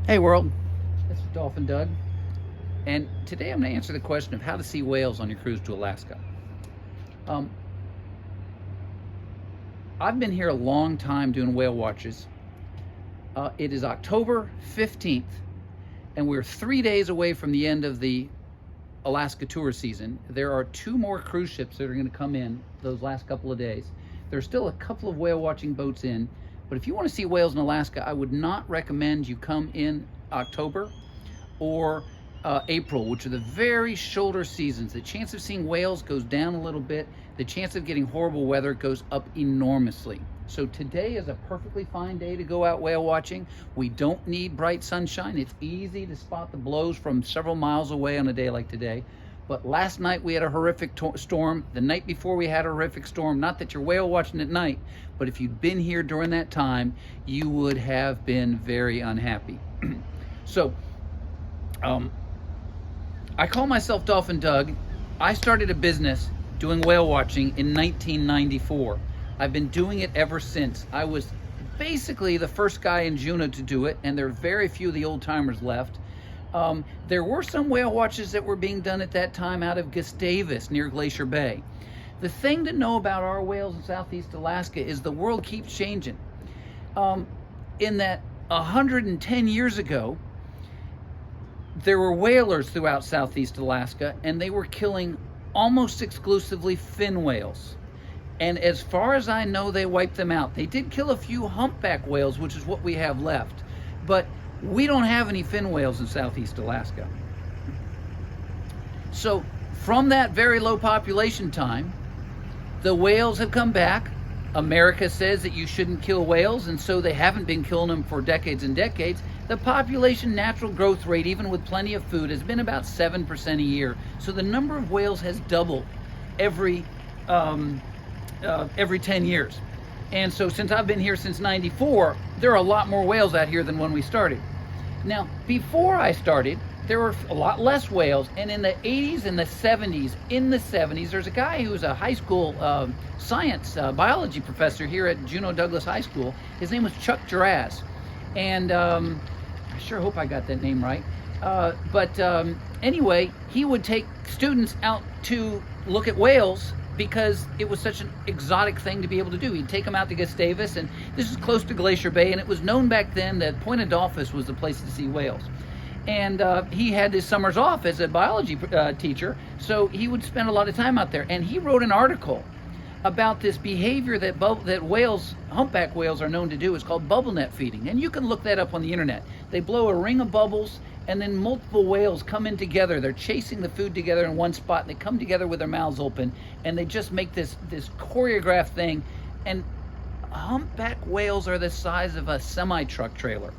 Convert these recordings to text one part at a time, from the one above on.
Hey world, this is Dolphin Doug, and today I'm going to answer the question of how to see whales on your cruise to Alaska. Um, I've been here a long time doing whale watches. It is October 15th, and we're 3 days away from the end of the Alaska tour season. There are 2 more cruise ships that are going to come in those last couple of days. There's still a couple of whale watching boats in, but if you want to see whales in Alaska, I would not recommend you come in October or April, which are the very shoulder seasons. The chance of seeing whales goes down a little bit. The chance of getting horrible weather goes up enormously. So today is a perfectly fine day to go out whale watching. We don't need bright sunshine. It's easy to spot the blows from several miles away on a day like today. But last night we had a horrific storm. The night before we had a horrific storm. Not that you're whale watching at night, but if you'd been here during that time, you would have been very unhappy. So, I call myself Dolphin Doug. I started a business doing whale watching in 1994. I've been doing it ever since. I was basically the first guy in Juneau to do it, and there are very few of the old timers left. There were some whale watches that were being done at that time out of Gustavus near Glacier Bay. The thing to know about our whales in Southeast Alaska is the world keeps changing. In that 110 years ago, there were whalers throughout Southeast Alaska, and they were killing almost exclusively fin whales. And as far as I know, they wiped them out. They did kill a few humpback whales, which is what we have left. But we don't have any fin whales in Southeast Alaska. So from that very low population time, the whales have come back. America says that you shouldn't kill whales, and so they haven't been killing them for decades and decades. The population natural growth rate, even with plenty of food, has been about 7% a year. So the number of whales has doubled every 10 years. And so since I've been here since 94, there are a lot more whales out here than when we started. Now, before I started, there were a lot less whales, and in the 80s and the 70s, there's a guy who was a high school science biology professor here at Juneau Douglas High School. His name was Chuck Giraz, and I sure hope I got that name right. Anyway, he would take students out to look at whales because it was such an exotic thing to be able to do. He'd take them out to Gustavus, and this is close to Glacier Bay, and it was known back then that Point Adolphus was the place to see whales. And he had his summers off as a biology teacher, so he would spend a lot of time out there. And he wrote an article about this behavior that whales, humpback whales, are known to do. It's called bubble net feeding, and you can look that up on the internet. They blow a ring of bubbles, and then multiple whales come in together. They're chasing the food together in one spot, and they come together with their mouths open, and they just make this choreographed thing. And humpback whales are the size of a semi-truck trailer,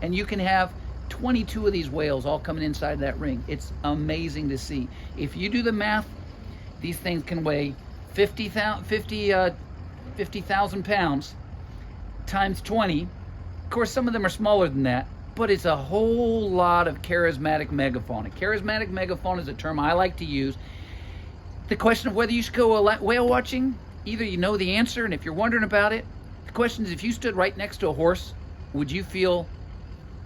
and you can have 22 of these whales all coming inside that ring. It's amazing to see. If you do the math, these things can weigh 50,000 pounds times 20. Of course, some of them are smaller than that, but it's a whole lot of charismatic megafauna. A charismatic megafauna is a term I like to use. The question of whether you should go whale watching, either you know the answer, and if you're wondering about it, the question is, if you stood right next to a horse, would you feel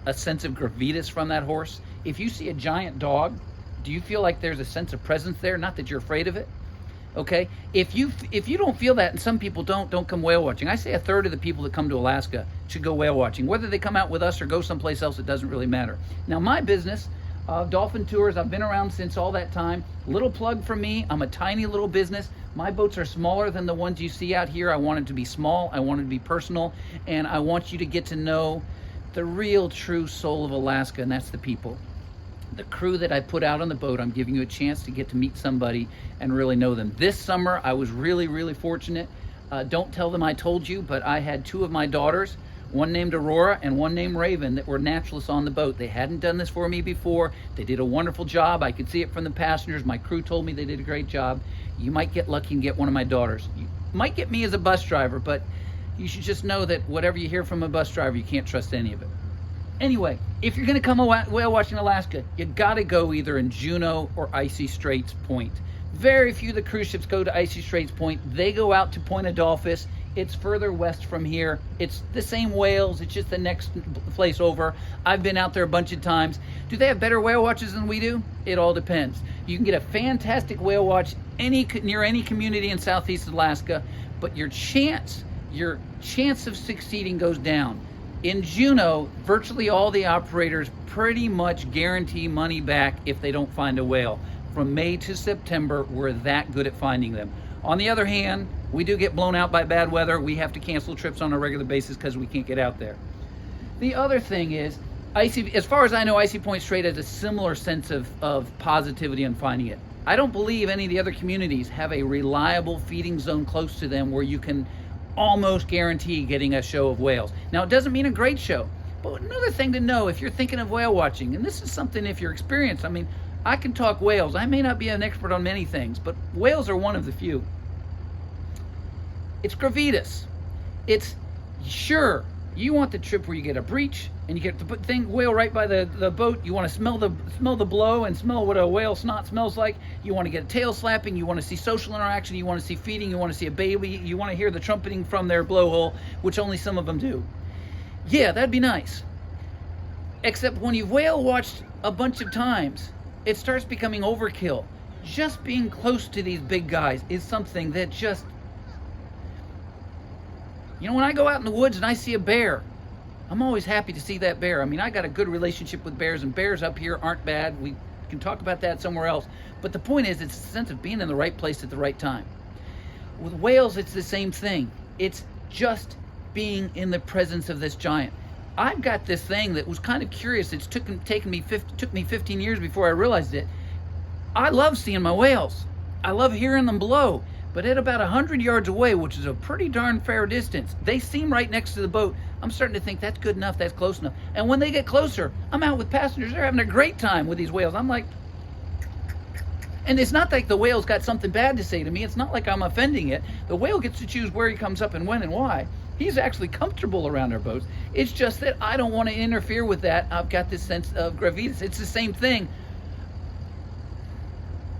a sense of gravitas from that horse? If you see a giant dog, do you feel like there's a sense of presence there? Not that you're afraid of it. Okay, if you don't feel that, and some people don't come whale watching. I say a third of the people that come to Alaska should go whale watching. Whether they come out with us or go someplace else, it doesn't really matter. Now, my business, Dolphin Tours, I've been around since all that time. Little plug for me, I'm a tiny little business. My boats are smaller than the ones you see out here. I want it to be small, I want it to be personal, and I want you to get to know the real true soul of Alaska, and that's the people. The crew that I put out on the boat, I'm giving you a chance to get to meet somebody and really know them. This summer, I was really, really fortunate. Don't tell them I told you, but I had 2 of my daughters, one named Aurora and one named Raven, that were naturalists on the boat. They hadn't done this for me before. They did a wonderful job. I could see it from the passengers. My crew told me they did a great job. You might get lucky and get one of my daughters. You might get me as a bus driver, but you should just know that whatever you hear from a bus driver, you can't trust any of it. Anyway, if you're going to come whale watching Alaska, you got to go either in Juneau or Icy Straits Point. Very few of the cruise ships go to Icy Straits Point. They go out to Point Adolphus. It's further west from here. It's the same whales. It's just the next place over. I've been out there a bunch of times. Do they have better whale watches than we do? It all depends. You can get a fantastic whale watch near any community in Southeast Alaska, but your chance of succeeding goes down. In Juneau, virtually all the operators pretty much guarantee money back if they don't find a whale. From May to September, we're that good at finding them. On the other hand, we do get blown out by bad weather. We have to cancel trips on a regular basis because we can't get out there. The other thing is, as far as I know, Icy Point Strait has a similar sense of positivity on finding it. I don't believe any of the other communities have a reliable feeding zone close to them where you can almost guarantee getting a show of whales. Now, it doesn't mean a great show, but another thing to know if you're thinking of whale watching, and this is something if you're experienced, I mean, I can talk whales. I may not be an expert on many things, but whales are one of the few. It's gravitas. It's, sure, you want the trip where you get a breach and you get the whale right by the boat. You want to smell the blow and smell what a whale snot smells like. You want to get a tail slapping. You want to see social interaction. You want to see feeding. You want to see a baby. You want to hear the trumpeting from their blowhole, which only some of them do. Yeah, that'd be nice. Except when you've whale watched a bunch of times, it starts becoming overkill. Just being close to these big guys is something that just, you know, when I go out in the woods and I see a bear, I'm always happy to see that bear. I mean, I got a good relationship with bears, and bears up here aren't bad. We can talk about that somewhere else. But the point is, it's a sense of being in the right place at the right time. With whales, it's the same thing. It's just being in the presence of this giant. I've got this thing that was kind of curious. It's took me 15 years before I realized it. I love seeing my whales. I love hearing them blow. But at about 100 yards away, which is a pretty darn fair distance, they seem right next to the boat. I'm starting to think that's good enough, that's close enough. And when they get closer, I'm out with passengers. They're having a great time with these whales. I'm like, and it's not like the whale's got something bad to say to me. It's not like I'm offending it. The whale gets to choose where he comes up and when and why. He's actually comfortable around our boats. It's just that I don't want to interfere with that. I've got this sense of gravitas. It's the same thing.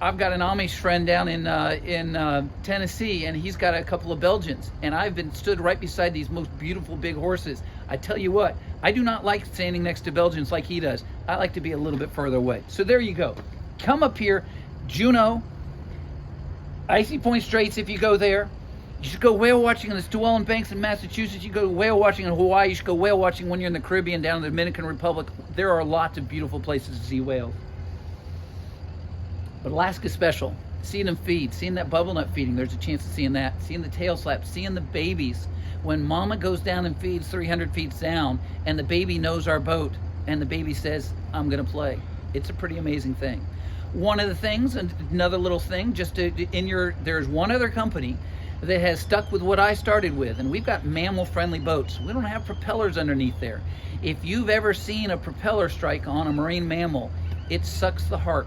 I've got an Amish friend down in Tennessee, and he's got a couple of Belgians, and I've been stood right beside these most beautiful big horses. I tell you what, I do not like standing next to Belgians like he does. I like to be a little bit further away. So there you go. Come up here, Juneau, Icy Point Straits. If you go there, you should go whale watching in the Llewellyn Banks in Massachusetts. You go whale watching in Hawaii. You should go whale watching when you're in the Caribbean, down in the Dominican Republic. There are lots of beautiful places to see whales. But Alaska's special. Seeing them feed, seeing that bubble nut feeding, there's a chance of seeing that. Seeing the tail slap, seeing the babies. When mama goes down and feeds 300 feet down, and the baby knows our boat, and the baby says, I'm gonna play. It's a pretty amazing thing. One of the things, and another little thing, there's one other company that has stuck with what I started with, and we've got mammal-friendly boats. We don't have propellers underneath there. If you've ever seen a propeller strike on a marine mammal, it sucks the heart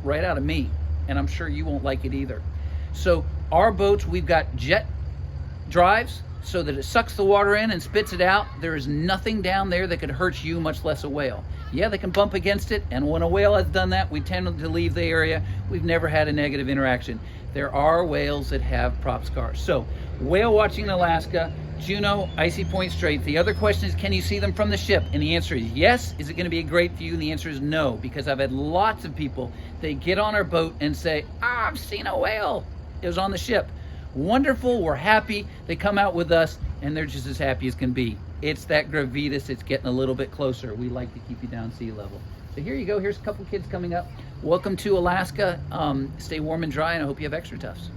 right out of me, and I'm sure you won't like it either. So our boats, we've got jet drives so that it sucks the water in and spits it out. There is nothing down there that could hurt you, much less a whale. Yeah, they can bump against it, and when a whale has done that, we tend to leave the area. We've never had a negative interaction. There are whales that have prop scars. So whale watching in Alaska, Juneau, Icy Point Strait. The other question is, can you see them from the ship? And the answer is yes. Is it going to be a great view? And the answer is no, because I've had lots of people, they get on our boat and say, I've seen a whale. It was on the ship. Wonderful, we're happy. They come out with us, and they're just as happy as can be. It's that gravitas. It's getting a little bit closer. We like to keep you down sea level. So here you go. Here's a couple kids coming up. Welcome to Alaska. Stay warm and dry, and I hope you have extra tufts.